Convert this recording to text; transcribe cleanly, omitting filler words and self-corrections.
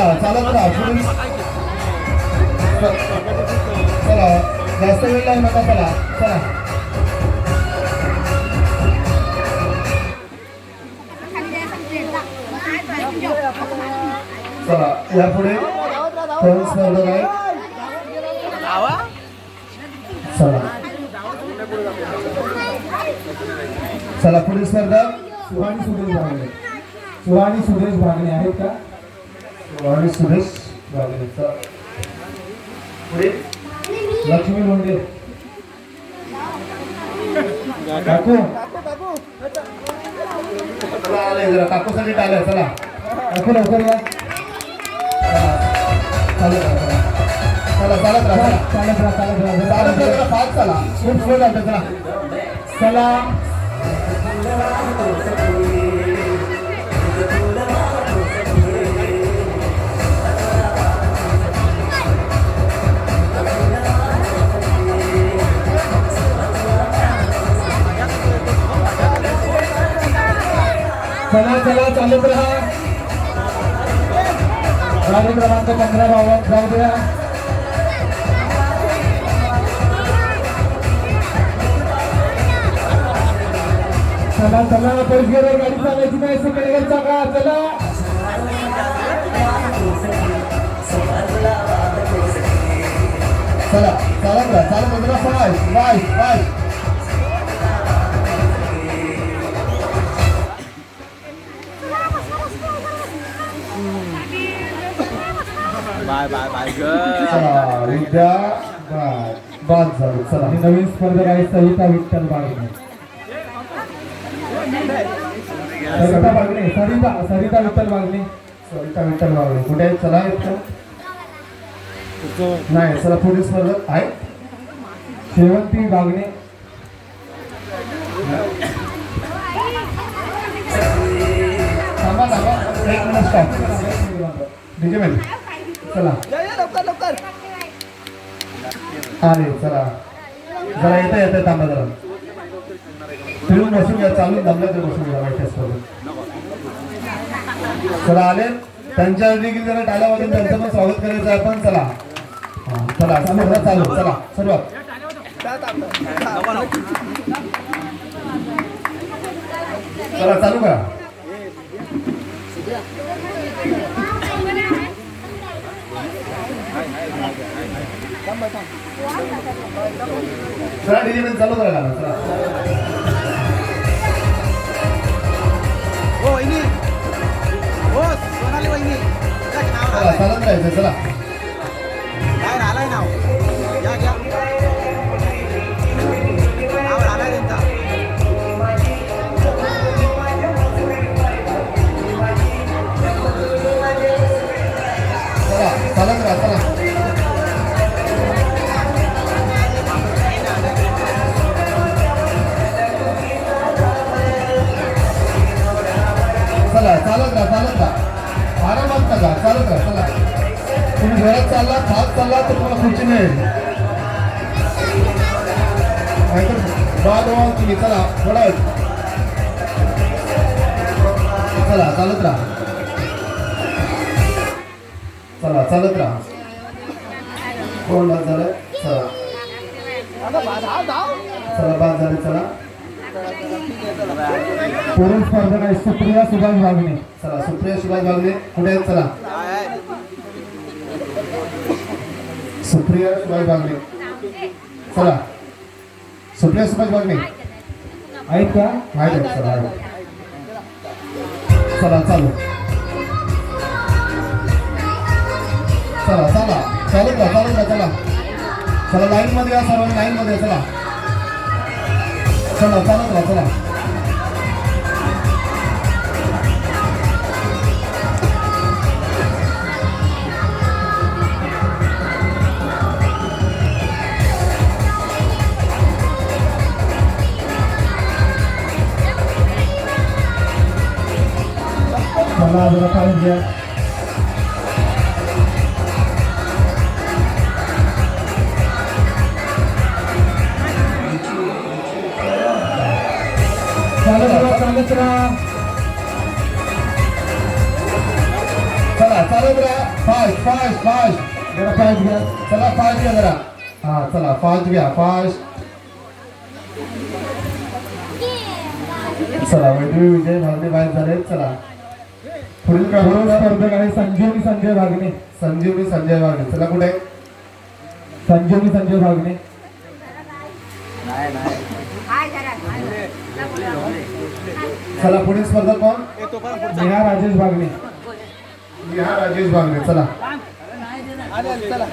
चला चालत राहा पुढे चला जास्त वेळ लागू नका चला चला चला यापुढे तरुण स्पर्धक आहे चला चला पुढील स्पर्धक सुहानी सुरेश भागणे आहेत का? सुहानी सुरेश भागणे पुढे लक्ष्मी लोंढे काकू जरा काकूसाठी टाळ्या चला काकू लवकर या चला चालत राहा चालत राहा चालत राहा फास्ट चला खूप स्लो जातं चला चला चला चला चालत राहा गाडी क्रमांक 15 जाऊ द्या चला चला पैसे गाडी चालायची नाही सगळ्यांचा का चला चला चालत राहा चालत राहा फास्ट बाय उद्या बाद झालं चला आणि नवीन स्पर्धक आहे सविता विठ्ठल बागणे सरिता विठ्ठल बागणे कुठे आहे चला नाही चला पुढील स्पर्धक आहे शेवंती बागणे थांबा एक मिनिट स्टॉप ठीक आहे चला अरे चला जरा येतं थांबा जरा फिरून बसून घ्या चालून दमलं तर बसून घ्या माहिती चला आले त्यांच्या देखील जरा टाळ्यामध्ये त्यांचं पण स्वागत करायचं आहे आपण चला चला चालू चला सुरुवात चला चालू करा चला डिजिटल चालू करा चला चला चालत राहायचं चला आलाय नाव या घ्या नाव आलाय त्यांचा चला चालत राहा चला चला चालत राहा आरामात नका चालत राहा चला तुम्ही घरात चालला खात चालला तर तुम्हाला खुर्ची मिळेल नाहीतर बाद व्हाल तुम्ही चला थोडा वेळ चला चालत राहा चला चालत राहा कोण बाद झालं चला चला बाद झाले चला पुरुष स्पर्धक आहे सुप्रिया सुभाष बागणे चला सुप्रिया सुभाष बागणे कुठे आहेत चला सुप्रिया सुभाष बागणे चला सुप्रिया सुभाष बागणे आहेत का? माहिती आहे चला चला चालू चला चला चालत राहा चला चला लाईन मध्ये या सर्वांनी लाईन मध्ये चला चला चालत राहा चला चला जरा काढून घ्या चालत राहा चला चालत राहा फास्ट फास्ट फास्ट जरा फास्ट घ्या. चला फास्ट घ्या जरा हा चला फास्ट घ्या फास्ट चला वैद्य विजय भागणे बाहेर झाले चला पुढील बरोबर क्रमांक स्पर्धक आहे संजीवनी संजय भागणे. संजीवनी संजय भागणे चला कुठे संजीवनी संजय भागणे. चला पुढील स्पर्धक कोण नेहा राजेश भागणे. हा राजेश भागणे चला चला